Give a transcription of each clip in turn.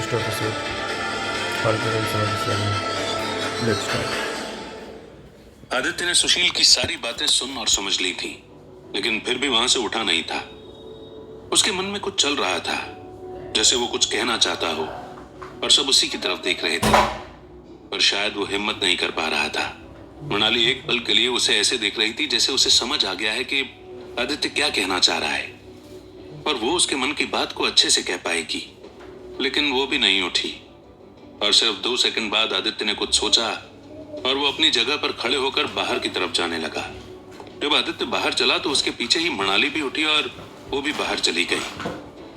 rest episode cultural service. Let's start. Aditya ने सुशील की सारी बातें सुन और समझ ली थी, लेकिन फिर भी वहां से उठा नहीं था। उसके मन में कुछ चल रहा था, जैसे वो कुछ कहना चाहता हो, और सब उसी की तरफ देख रहे थे, पर शायद वो हिम्मत नहीं कर पा रहा था। मृणाली एक पल के लिए उसे ऐसे देख रही थी जैसे उसे समझ आ गया है कि आदित्य क्या कहना चाह रहा है, और वो उसके मन की बात को अच्छे से कह पाएगी। लेकिन वो भी नहीं उठी, और सिर्फ 2 सेकंड बाद आदित्य ने कुछ सोचा और वो अपनी जगह पर खड़े होकर बाहर की तरफ जाने लगा। जब आदित्य बाहर चला तो उसके पीछे ही मृणाली भी उठी और वो भी बाहर चली गई।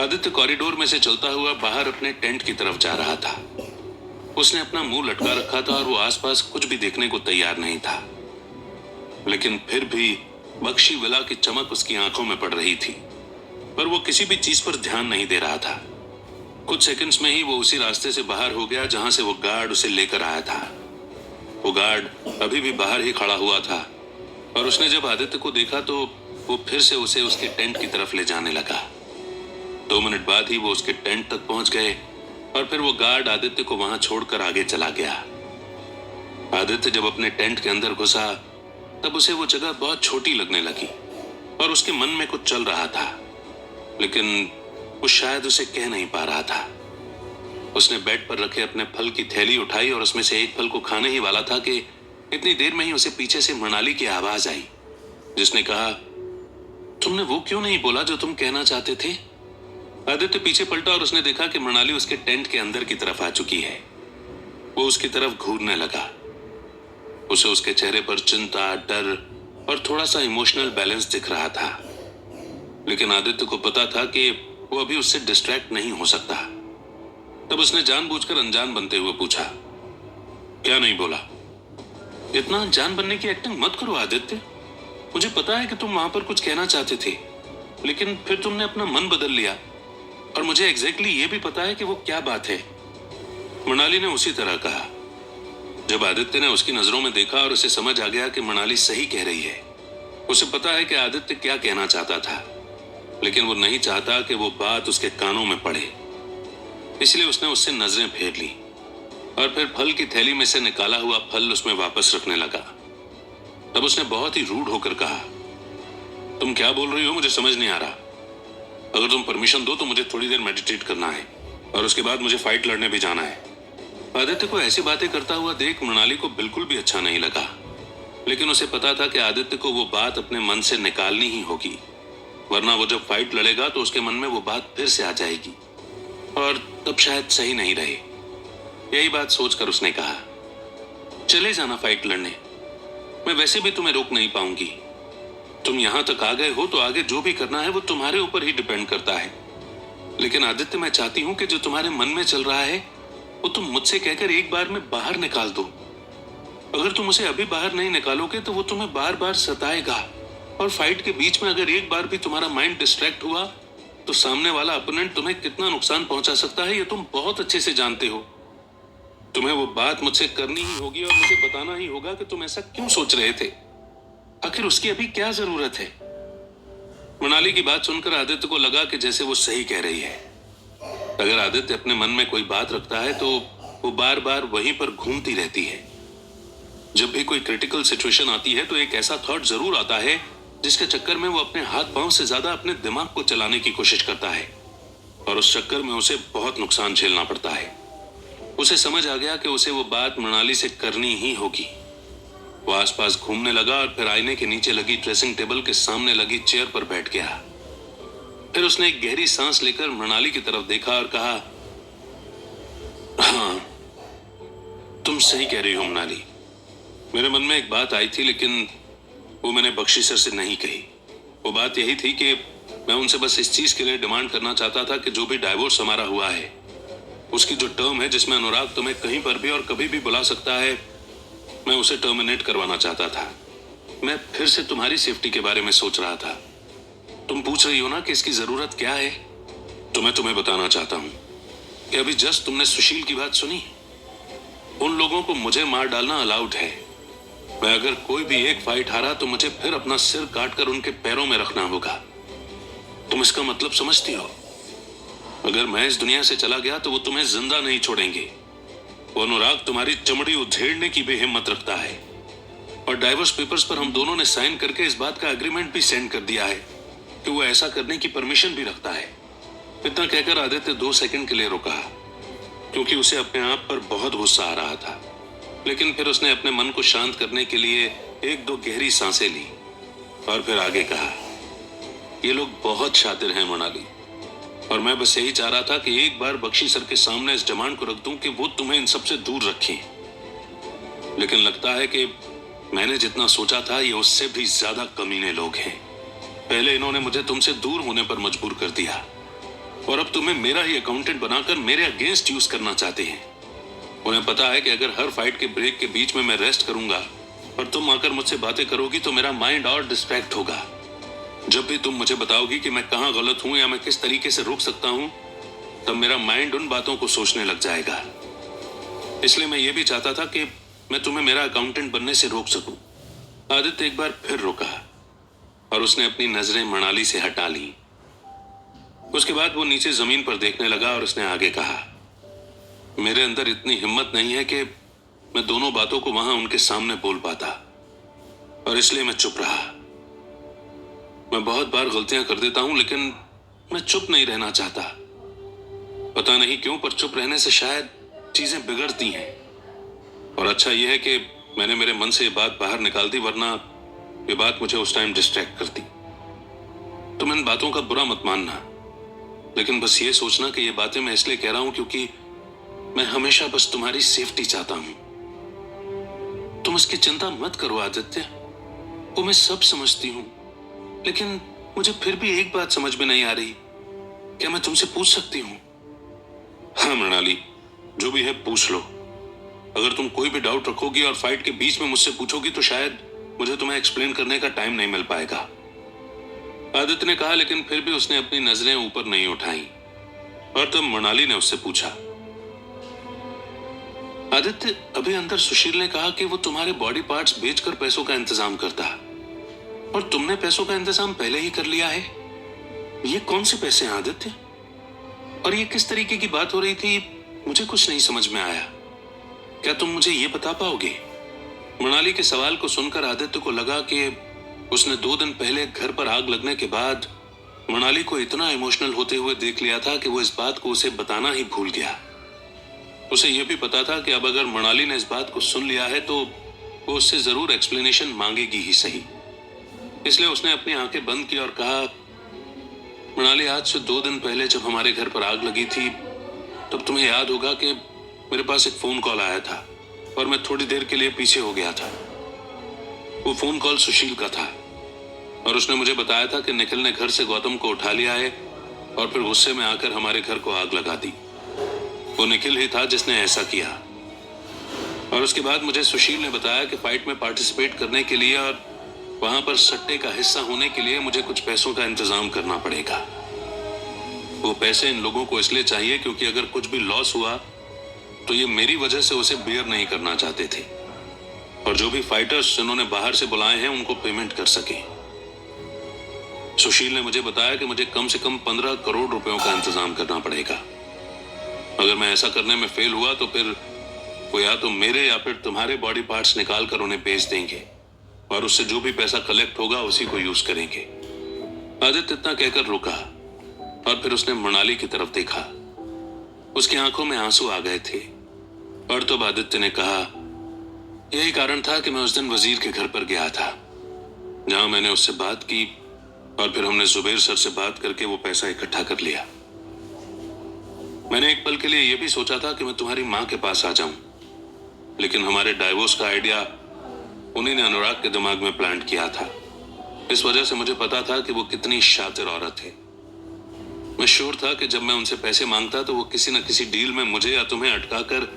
आदित्य कॉरिडोर में से चलता हुआ बाहर अपने टेंट की तरफ जा रहा था। उसने अपना मुंह लटका रखा था और वो आसपास कुछ भी देखने को तैयार नहीं था, लेकिन फिर भी बख्शी विला की चमक उसकी आंखों में पड़ रही थी, पर वो किसी भी चीज पर ध्यान नहीं दे रहा था। कुछ सेकंड्स में ही वो उसी रास्ते से बाहर हो गया जहां से वो गार्ड उसे लेकर आया था। वो गार्ड अभी भी बाहर ही खड़ा हुआ था, और उसने जब आदित्य को देखा तो वो फिर से उसे उसके टेंट की तरफ ले जाने लगा। 2 मिनट बाद ही वो उसके टेंट तक पहुंच गए, और फिर वो गार्ड आदित्य को वहां छोड़कर आगे चला गया। आदित्य जब अपने टेंट के अंदर घुसा तब उसे वो जगह बहुत छोटी लगने लगी, और उसके मन में कुछ चल रहा था, लेकिन वो शायद उसे कह नहीं पा रहा था। उसने बेड पर रखे अपने फल की थैली उठाई और उसमें से एक फल को खाने ही वाला था कि इतनी देर में ही उसे पीछे से मृणाली की आवाज आई, जिसने कहा, तुमने वो क्यों नहीं बोला जो तुम कहना चाहते थे? आदित्य पीछे पलटा और उसने देखा कि मृणाली उसके टेंट के अंदर की तरफ आ चुकी है। वो उसकी तरफ घूरने लगा। उसे उसके चेहरे पर चिंता, डर और थोड़ा सा इमोशनल बैलेंस दिख रहा था, लेकिन आदित्य को पता था कि वो अभी उससे डिस्ट्रैक्ट नहीं हो सकता। तब उसने जानबूझकर अनजान बनते हुए पूछा, क्या नहीं बोला? इतना अनजान बनने की एक्टिंग मत करो आदित्य। मुझे पता है कि तुम वहां पर कुछ कहना चाहते थे, लेकिन फिर तुमने अपना मन बदल लिया, और मुझे एग्जैक्टली ये भी पता है कि वो क्या बात है। मृणाली ने उसी तरह कहा। जब आदित्य ने उसकी नजरों में देखा और उसे समझ आ गया कि मृणाली सही कह रही है। उसे पता है कि आदित्य क्या कहना चाहता था, लेकिन वो नहीं चाहता कि वो बात उसके कानों में पड़े, इसलिए उसने उससे नजरें फेर ली और फिर फल की थैली में से निकाला हुआ फल उसमें वापस रखने लगा। तब उसने बहुत ही रूड होकर कहा, तुम क्या बोल रही हो? मुझे समझ नहीं आ रहा। अगर तुम परमिशन दो तो मुझे थोड़ी देर मेडिटेट करना है, और उसके बाद मुझे फाइट लड़ने भी जाना है। आदित्य को ऐसी बातें करता हुआ देख मृणाली को बिल्कुल भी अच्छा नहीं लगा, लेकिन उसे पता था कि आदित्य को वो बात अपने मन से निकालनी ही होगी, वरना वो जब फाइट लड़ेगा तो उसके मन में वो बात फिर से आ जाएगी, और तब शायद सही नहीं रहे। यही बात सोचकर उसने कहा, चले जाना फाइट लड़ने, मैं वैसे भी तुम्हें रोक नहीं पाऊंगी। तुम यहां तक आ गए हो तो आगे जो भी करना है वो तुम्हारे ऊपर ही डिपेंड करता है। लेकिन आदित्य, मैं चाहती हूं कि जो तुम्हारे मन में चल रहा है वो तुम मुझसे कहकर एक बार में बाहर निकाल दो। अगर तुम उसे अभी बाहर नहीं निकालोगे तो वो तुम्हें बार बार सताएगा, और फाइट के बीच में अगर एक बार भी तुम्हारा माइंड डिस्ट्रैक्ट हुआ तो सामने वाला अपोनेंट तुम्हें कितना नुकसान पहुंचा सकता है ये तुम बहुत अच्छे से जानते हो। तुम्हें वो बात मुझसे करनी ही होगी और मुझे बताना ही होगा कि तुम ऐसा क्यों सोच रहे थे। आखिर उसकी अभी क्या जरूरत है? मृणाली की बात सुनकर आदित्य को लगा कि जैसे वो सही कह रही है। अगर आदित्य अपने मन में कोई बात रखता है तो वो बार बार वहीं पर घूमती रहती है। जब भी कोई क्रिटिकल सिचुएशन आती है तो एक ऐसा थॉट जरूर आता है जिसके चक्कर में वो अपने हाथ पांव से ज्यादा अपने दिमाग को चलाने की कोशिश करता है, और उस चक्कर में उसे बहुत नुकसान झेलना पड़ता है। उसे समझ आ गया कि उसे वो बात मृणाली से करनी ही होगी। वो आसपास घूमने लगा और फिर आईने के नीचे लगी ड्रेसिंग टेबल के सामने लगी चेयर पर बैठ गया। फिर उसने एक गहरी सांस लेकर मृणाली की तरफ देखा और कहा, हाँ, तुम सही कह रही हो मृणाली। मेरे मन में एक बात आई थी, लेकिन वो मैंने बख्शी सर से नहीं कही। वो बात यही थी कि मैं उनसे बस इस चीज के लिए डिमांड करना चाहता था कि जो भी डाइवोर्स हमारा हुआ है उसकी जो टर्म है जिसमें अनुराग तुम्हें कहीं पर भी और कभी भी बुला सकता है, मैं उसे टर्मिनेट करवाना चाहता था। मैं फिर से तुम्हारी सेफ्टी के बारे में सोच रहा था। तुम पूछ रही हो ना कि इसकी जरूरत क्या है, तो मैं तुम्हें बताना चाहता हूं कि अभी जस्ट तुमने सुशील की बात सुनी। उन लोगों को मुझे मार डालना अलाउड है। मैं अगर कोई भी एक फाइट हारा तो मुझे फिर अपना सिर काटकर उनके पैरों में रखना होगा। तुम इसका मतलब समझती हो? अगर मैं इस दुनिया से चला गया तो वो तुम्हें जिंदा नहीं छोड़ेंगे। वो अनुराग तुम्हारी चमड़ी उधेड़ने की भी हिम्मत रखता है, और डाइवोर्स पेपर्स पर हम दोनों ने साइन करके इस बात का एग्रीमेंट भी सेंड कर दिया है कि वो ऐसा करने की परमिशन भी रखता है। इतना कहकर आदित्य 2 सेकंड के लिए रुका, क्योंकि उसे अपने आप पर बहुत गुस्सा आ रहा था। लेकिन फिर उसने अपने मन को शांत करने के लिए 1-2 गहरी सांसें ली और फिर आगे कहा, ये लोग बहुत शातिर हैं मृणाली, और मैं बस यही चाह रहा था कि एक बार बख्शी सर के सामने इस डिमांड को रख दूं कि वो तुम्हें इन सबसे दूर रखें। लेकिन लगता है कि मैंने जितना सोचा था ये उससे भी ज्यादा कमीने लोग हैं। पहले इन्होंने मुझे तुमसे दूर होने पर मजबूर कर दिया, और अब तुम्हें मेरा ही अकाउंटेंट बनाकर मेरे अगेंस्ट यूज करना चाहते हैं। उन्हें पता है कि अगर हर फाइट के ब्रेक के बीच में मैं रेस्ट करूंगा और तुम आकर मुझसे बातें करोगी तो मेरा माइंड और डिस्ट्रैक्ट होगा। जब भी तुम मुझे बताओगी कि मैं कहाँ गलत हूं या मैं किस तरीके से रोक सकता हूं, तब मेरा माइंड उन बातों को सोचने लग जाएगा। इसलिए मैं ये भी चाहता था कि मैं तुम्हें मेरा अकाउंटेंट बनने से रोक सकूं। आदित्य एक बार फिर रुका और उसने अपनी नजरें मृणाली से हटा ली। उसके बाद वो नीचे जमीन पर देखने लगा और उसने आगे कहा, मेरे अंदर इतनी हिम्मत नहीं है कि मैं दोनों बातों को वहां उनके सामने बोल पाता, और इसलिए मैं चुप रहा। मैं बहुत बार गलतियां कर देता हूं, लेकिन मैं चुप नहीं रहना चाहता। पता नहीं क्यों, पर चुप रहने से शायद चीजें बिगड़ती हैं। और अच्छा यह है कि मैंने मेरे मन से ये बात बाहर निकाल दी, वरना ये बात मुझे उस टाइम डिस्ट्रैक्ट करती। तुम इन बातों का बुरा मत मानना, लेकिन बस ये सोचना कि ये बातें मैं इसलिए कह रहा हूं क्योंकि मैं हमेशा बस तुम्हारी सेफ्टी चाहता हूं। तुम इसकी चिंता मत करो आदित्य, वो मैं सब समझती हूं, लेकिन मुझे फिर भी एक बात समझ में नहीं आ रही। क्या मैं तुमसे पूछ सकती हूं? हाँ मृणाली, जो भी है पूछ लो। अगर तुम कोई भी डाउट रखोगी और फाइट के बीच में मुझसे पूछोगी तो शायद मुझे तुम्हें एक्सप्लेन करने का टाइम नहीं मिल पाएगा, आदित्य ने कहा। लेकिन फिर भी उसने अपनी नजरें ऊपर नहीं उठाई, और तब मृणाली ने उससे पूछा, आदित्य, अभी अंदर सुशील ने कहा कि वो तुम्हारे बॉडी पार्ट्स बेचकर पैसों का इंतजाम करता, और तुमने पैसों का इंतजाम पहले ही कर लिया है। ये कौन से पैसे हैं आदित्य, और ये किस तरीके की बात हो रही थी? मुझे कुछ नहीं समझ में आया। क्या तुम मुझे ये बता पाओगे? मृणाली के सवाल को सुनकर आदित्य को लगा कि उसने 2 दिन पहले घर पर आग लगने के बाद मृणाली को इतना इमोशनल होते हुए देख लिया था कि वो इस बात को उसे बताना ही भूल गया। उसे यह भी पता था कि अब अगर मृणाली ने इस बात को सुन लिया है तो वो उससे जरूर एक्सप्लेनेशन मांगेगी ही सही। इसलिए उसने अपनी आंखें बंद की और कहा, मृणाली, आज से 2 दिन पहले जब हमारे घर पर आग लगी थी, तब तुम्हें याद होगा कि मेरे पास एक फोन कॉल आया था और मैं थोड़ी देर के लिए पीछे हो गया था। वो फोन कॉल सुशील का था, और उसने मुझे बताया था कि निखिल ने घर से गौतम को उठा लिया है और फिर गुस्से में आकर हमारे घर को आग लगा दी। वो निखिल ही था जिसने ऐसा किया। और उसके बाद मुझे सुशील ने बताया कि फाइट में पार्टिसिपेट करने के लिए और वहां पर सट्टे का हिस्सा होने के लिए मुझे कुछ पैसों का इंतजाम करना पड़ेगा। वो पैसे इन लोगों को इसलिए चाहिए क्योंकि अगर कुछ भी लॉस हुआ तो ये मेरी वजह से उसे बेयर नहीं करना चाहते थे, और जो भी फाइटर्स जिन्होंने बाहर से बुलाए हैं उनको पेमेंट कर सके। सुशील ने मुझे बताया कि मुझे कम से कम 15 करोड़ रुपयों का इंतजाम करना पड़ेगा। अगर मैं ऐसा करने में फेल हुआ तो फिर वो या तो मेरे या फिर तुम्हारे बॉडी पार्ट्स निकाल कर उन्हें बेच देंगे, और उससे जो भी पैसा कलेक्ट होगा उसी को यूज करेंगे। आदित्य इतना कहकर रुका और फिर उसने मृणाली की तरफ देखा। उसकी आंखों में आंसू आ गए थे, और तब आदित्य ने कहा, यही कारण था कि मैं उस दिन वजीर के घर पर गया था, जहां मैंने उससे बात की और फिर हमने जुबैर सर से बात करके वो पैसा इकट्ठा कर लिया। मैंने एक पल के लिए यह भी सोचा था कि मैं तुम्हारी मां के पास आ जाऊं, लेकिन हमारे डाइवोर्स का आइडिया उन्हीं ने अनुराग के दिमाग में प्लांट किया था। इस वजह से मुझे पता था कि वो कितनी शातिर औरत है। मैं श्योर था कि जब मैं उनसे पैसे मांगता तो वो किसी न किसी डील में मुझे या तुम्हें अटकाकर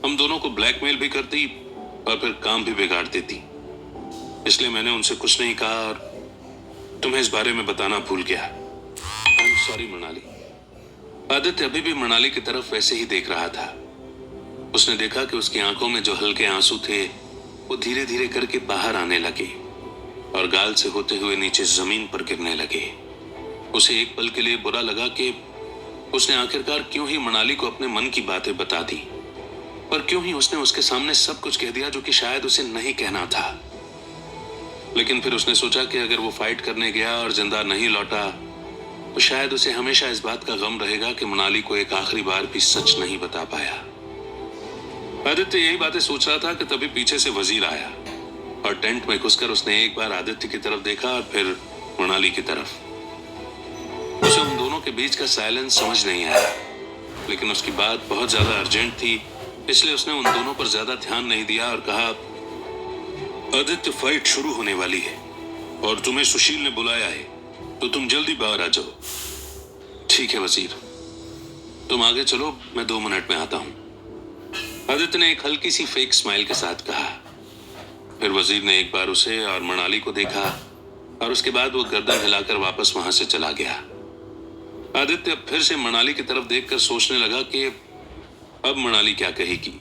हम दोनों को ब्लैकमेल भी करती और फिर काम भी बिगाड़ देती। इसलिए मैंने उनसे कुछ नहीं कहा और तुम्हें इस बारे में बताना भूल गया। I am sorry Mrinali. Aditya अभी भी मृणाली की तरफ वैसे ही देख रहा था। उसने देखा कि उसकी आंखों में जो हल्के आंसू थे वो धीरे धीरे करके बाहर आने लगे और गाल से होते हुए नीचे जमीन पर गिरने लगे। उसे एक पल के लिए बुरा लगा कि उसने आखिरकार क्यों ही मनाली को अपने मन की बातें बता दी, और क्यों ही उसने उसके सामने सब कुछ कह दिया जो कि शायद उसे नहीं कहना था। लेकिन फिर उसने सोचा कि अगर वो फाइट करने गया और जिंदा नहीं लौटा तो शायद उसे हमेशा इस बात का गम रहेगा कि मनाली को एक आखिरी बार भी सच नहीं बता पाया। आदित्य यही बातें सोच रहा था कि तभी पीछे से वजीर आया और टेंट में घुसकर उसने एक बार आदित्य की तरफ देखा और फिर मनाली की तरफ। उसे उन दोनों के बीच का साइलेंस समझ नहीं आया, लेकिन उसकी बात बहुत ज्यादा अर्जेंट थी, इसलिए उसने उन दोनों पर ज्यादा ध्यान नहीं दिया और कहा, आदित्य फाइट शुरू होने वाली है और तुम्हें सुशील ने बुलाया है, तो तुम जल्दी बाहर आ जाओ। ठीक है वजीर, तुम आगे चलो, मैं 2 मिनट में आता हूं, आदित्य ने एक हल्की सी फेक स्माइल के साथ कहा। फिर वजीर ने एक बार उसे और मनाली को देखा और उसके बाद वो गर्दन हिलाकर वापस वहां से चला गया। आदित्य अब फिर से मनाली की तरफ देखकर सोचने लगा कि अब मनाली क्या कहेगी।